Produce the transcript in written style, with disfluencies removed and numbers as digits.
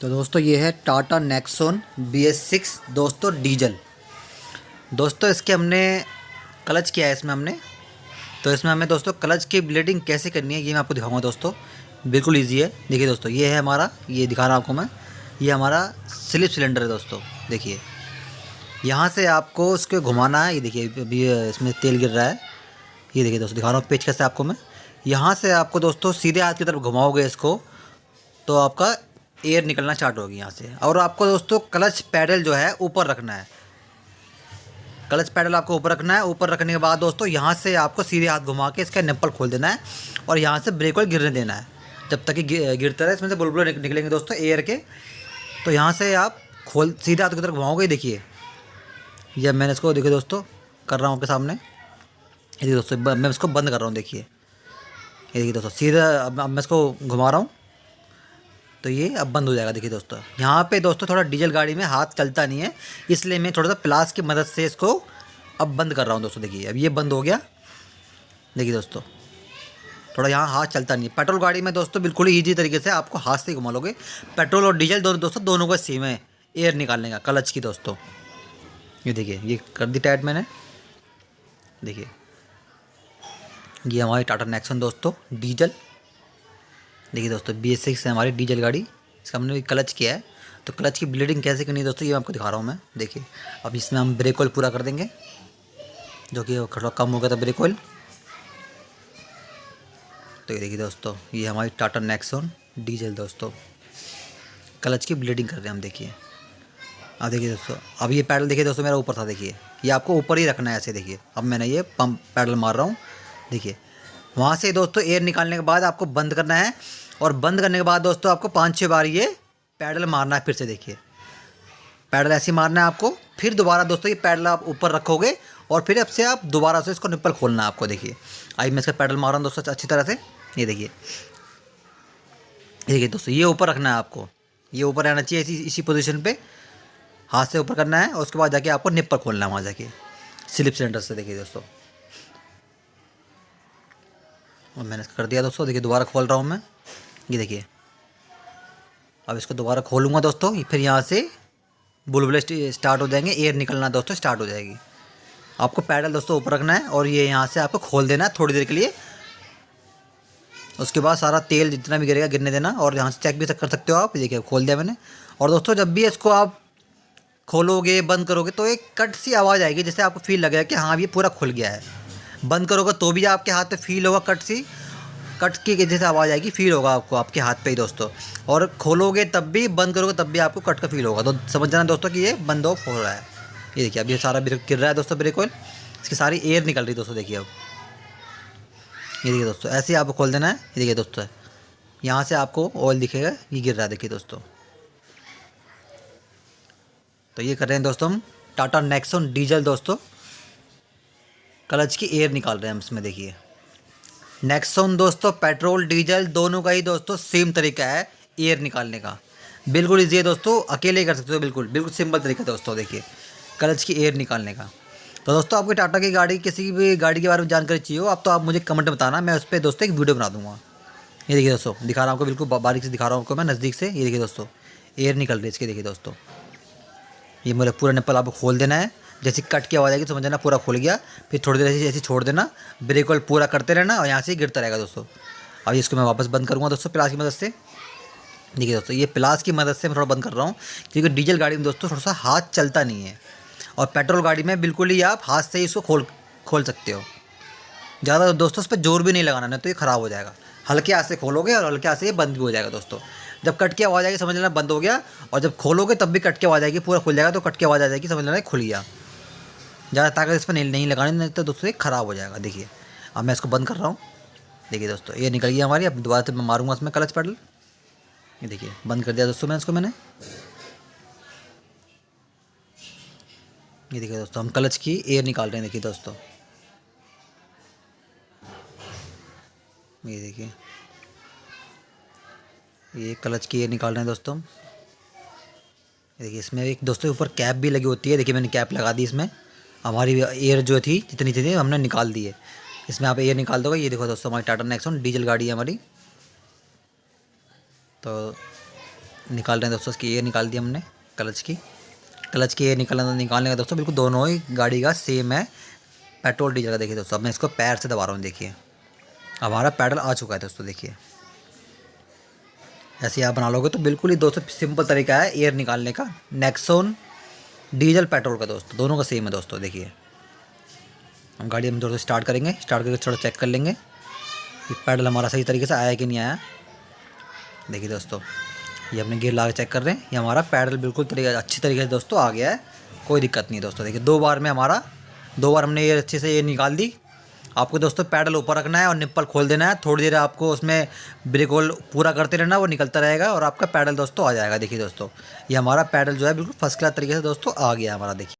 तो दोस्तों ये है टाटा नेक्सॉन BS6 दोस्तों डीजल। दोस्तों इसके हमने क्लच किया है इसमें हमने। तो इसमें हमें दोस्तों क्लच की ब्लेडिंग कैसे करनी है ये मैं आपको दिखाऊंगा दोस्तों। बिल्कुल इजी है। देखिए दोस्तों ये है हमारा, ये दिखा रहा हूँ आपको मैं, ये हमारा स्लिप सिलेंडर है दोस्तों। देखिए यहाँ से आपको उसको घुमाना है। ये देखिए अभी इसमें तेल गिर रहा है। ये देखिए दोस्तों दिखा रहा हूँ पेच कैसे आपको मैं। यहाँ से आपको दोस्तों सीधे हाथ की तरफ घुमाओगे इसको तो आपका एयर निकलना स्टार्ट होगी यहाँ से। और आपको दोस्तों क्लच पैडल जो है ऊपर रखना है। क्लच पैडल आपको ऊपर रखना है। ऊपर रखने के बाद दोस्तों यहाँ से आपको सीधे हाथ घुमा के इसका निप्पल खोल देना है और यहाँ से ब्रेक ऑयल गिरने देना है जब तक कि गिरता रहे। इसमें से बुलबुले निकलेंगे दोस्तों एयर के। तो यहाँ से आप खोल सीधे हाथ की तरफ घुमाओगे। देखिए ये मैंने इसको देखिए दोस्तों कर रहा हूँ आपके सामने। ये देखिए दोस्तों मैं इसको बंद कर रहा हूँ। देखिए ये देखिए दोस्तों सीधा अब मैं इसको घुमा रहा हूँ तो ये अब बंद हो जाएगा। देखिए दोस्तों यहाँ पे दोस्तों थोड़ा डीजल गाड़ी में हाथ चलता नहीं है, इसलिए मैं थोड़ा सा प्लास की मदद से इसको अब बंद कर रहा हूँ दोस्तों। देखिए अब ये बंद हो गया। देखिए दोस्तों थोड़ा यहाँ हाथ चलता नहीं है। पेट्रोल गाड़ी में दोस्तों बिल्कुल ईजी तरीके से आपको हाथ से ही घुमा लोगे। पेट्रोल और डीजल दोनों दोस्तों दोनों का सेम है एयर निकालने का क्लच की दोस्तों। ये देखिए ये कर दी टाइट मैंने। देखिए ये हमारी टाटा नेक्सॉन दोस्तों डीजल। देखिए दोस्तों BS6 है हमारी डीजल गाड़ी। इसका हमने भी क्लच किया है। तो क्लच की ब्लीडिंग कैसे करनी है दोस्तों ये आपको दिखा रहा हूँ मैं। देखिए अब इसमें हम ब्रेक ऑयल पूरा कर देंगे जो कि थोड़ा कम हो गया था ब्रेक ऑयल। तो ये देखिए दोस्तों ये हमारी टाटा नेक्सॉन डीजल दोस्तों क्लच की ब्लीडिंग कर रहे हैं हम। देखिए अब देखिए दोस्तों अब ये पैडल देखिए दोस्तों मेरा ऊपर था। देखिए ये आपको ऊपर ही रखना है ऐसे। देखिए अब मैंने ये पंप पैडल मार रहा हूँ। देखिए वहाँ से दोस्तों एयर निकालने के बाद आपको बंद करना है और बंद करने के बाद दोस्तों आपको 5-6 बार ये पैडल मारना है फिर से। देखिए पैडल ऐसे मारना है आपको। फिर दोबारा दोस्तों ये पैडल आप ऊपर रखोगे और फिर अब से आप दोबारा से इसको निप्पल खोलना है आपको। देखिए आई मैं इसका पैडल मार रहा हूँ दोस्तों अच्छी तरह से। ये देखिए दोस्तों ये ऊपर रखना है आपको। ये ऊपर रहना चाहिए इसी पोजीशन पे। हाथ से ऊपर करना है और उसके बाद जाके आपको निप्पल खोलना है वहाँ जाके स्लिप सिलेंडर से। देखिए दोस्तों और मैंने कर दिया दोस्तों। देखिए दोबारा खोल रहा हूँ मैं। ये देखिए अब इसको दोबारा खोलूँगा दोस्तों। फिर यहाँ से बुलबुले स्टार्ट हो जाएंगे, एयर निकलना दोस्तों स्टार्ट हो जाएगी। आपको पैडल दोस्तों ऊपर रखना है और ये यहाँ से आपको खोल देना है थोड़ी देर के लिए। उसके बाद सारा तेल जितना भी गिरेगा गिरने देना और यहाँ से चेक भी कर सकते हो आप। देखिए खोल दिया मैंने। और दोस्तों जब भी इसको आप खोलोगे बंद करोगे तो एक कट सी आवाज़ आएगी जैसे आपको फील लगेगा कि हाँ ये पूरा खुल गया है। बंद करोगे तो भी आपके हाथ पे फील होगा कट की जैसे आवाज़ आएगी, फील होगा आपको आपके हाथ पे ही दोस्तों। और खोलोगे तब भी बंद करोगे तब भी आपको कट का फील होगा। तो समझ जाना दोस्तों कि ये बंद ऑफ हो रहा है। ये देखिए अब ये सारा गिर रहा है दोस्तों ब्रेक ऑयल। इसकी सारी एयर निकल रही है दोस्तों। देखिए अब ये देखिए दोस्तों ऐसे ही आपको खोल देना है। ये देखिए दोस्तों यहाँ से आपको ऑयल दिखेगा ये गिर रहा है। देखिए दोस्तों तो ये कर रहे हैं दोस्तों हम टाटा नेक्सॉन डीजल दोस्तों क्लच की एयर निकाल रहे हैं हम इसमें। देखिए नेक्सॉन दोस्तों पेट्रोल डीजल दोनों का ही दोस्तों सेम तरीका है एयर निकालने का। बिल्कुल ईजी है दोस्तों, अकेले ही कर सकते हो। बिल्कुल सिंपल तरीका है दोस्तों। देखिए क्लच की एयर निकालने का। तो दोस्तों आपकी टाटा की गाड़ी किसी भी गाड़ी के बारे में जानकारी चाहिए हो आप तो आप मुझे कमेंट में बताना, मैं उस पर दोस्तों एक वीडियो बना दूँगा। ये देखिए दोस्तों दिखा रहा हूँ आपको, बिल्कुल बारीक से दिखा रहा हूँ आपको मैं नज़दीक से। ये देखिए दोस्तों एयर निकल रही है इसकी। देखिए दोस्तों ये मेरा पूरा निप्पल आपको खोल देना है। जैसे कट की आवाज़ आएगी समझ जाना पूरा खुल गया। फिर थोड़ी देर ऐसे छोड़ देना, ब्रेक ऑयल पूरा करते रहना और यहाँ से गिरता रहेगा दोस्तों। अब इसको मैं वापस बंद करूँगा दोस्तों प्लास की मदद से। देखिए दोस्तों ये प्लास की मदद से मैं थोड़ा बंद कर रहा हूँ क्योंकि डीजल गाड़ी में दोस्तों थोड़ा सा हाथ चलता नहीं है और पेट्रोल गाड़ी में बिल्कुल ही आप हाथ से ही इसको खोल सकते हो। ज़्यादा दोस्तों उस पर जोर भी नहीं लगाना, नहीं तो ये ख़राब हो जाएगा। हल्के हाथ से खोलोगे और हल्के हाथ से ये बंद भी हो जाएगा दोस्तों। जब कट की आवाज़ आएगी समझ लेना बंद हो गया और जब खोलोगे तब भी कट की आवाज़ आएगी, पूरा खुल जाएगा तो कट की आवाज़ आ जाएगी समझ लेना खुल गया। ज़्यादा ताकत इस पर नहीं लगानी नहीं तो दोस्तों ये ख़राब हो जाएगा। देखिए अब मैं इसको बंद कर रहा हूँ। देखिए दोस्तों ये निकल गया हमारी। अब दोबारा से मैं मारूंगा इसमें क्लच पैडल। ये देखिए बंद कर दिया दोस्तों मैंने। ये देखिए दोस्तों हम क्लच की एयर निकाल रहे हैं। देखिए दोस्तों ये देखिए ये क्लच की एयर निकाल रहे हैं दोस्तों। ये देखिए इसमें एक दोस्तों ऊपर कैप भी लगी होती है। देखिए मैंने कैप लगा दी इसमें। हमारी एयर जो थी जितनी थी हमने निकाल दी है। इसमें आप एयर निकाल दोगे। ये देखो दोस्तों हमारी टाटा नेक्सॉन डीजल गाड़ी है हमारी। तो निकाल रहे हैं दोस्तों, इसकी एयर निकाल दी हमने क्लच की एयर निकालने का दोस्तों बिल्कुल दोनों ही गाड़ी का सेम है पेट्रोल डीजल का। देखिए दोस्तों, अब मैं इसको पैर से दबा रहा हूँ। देखिए हमारा पैडल आ चुका है दोस्तों। देखिए ऐसे ही आप बना लोगे तो बिल्कुल ही दोस्तों सिंपल तरीका है एयर निकालने का। नेक्सॉन डीजल पेट्रोल का दोस्तों दोनों का सेम है दोस्तों। देखिए हम गाड़ी हम दोस्तों स्टार्ट करेंगे, स्टार्ट करके थोड़ा चेक कर लेंगे कि पैडल हमारा सही तरीके से आया कि नहीं आया। देखिए दोस्तों ये अपने गियर ला के चेक कर रहे हैं, ये हमारा पैडल बिल्कुल अच्छी तरीके से दोस्तों आ गया है, कोई दिक्कत नहीं है दोस्तों। देखिए 2 बार में हमारा 2 बार हमने ये अच्छे से ये निकाल दी। आपको दोस्तों पैडल ऊपर रखना है और निप्पल खोल देना है, थोड़ी देर आपको उसमें ब्रेक होल पूरा करते रहना, वो निकलता रहेगा और आपका पैडल दोस्तों आ जाएगा। देखिए दोस्तों ये हमारा पैडल जो है बिल्कुल फर्स्ट क्लास तरीके से दोस्तों आ गया हमारा। देखिए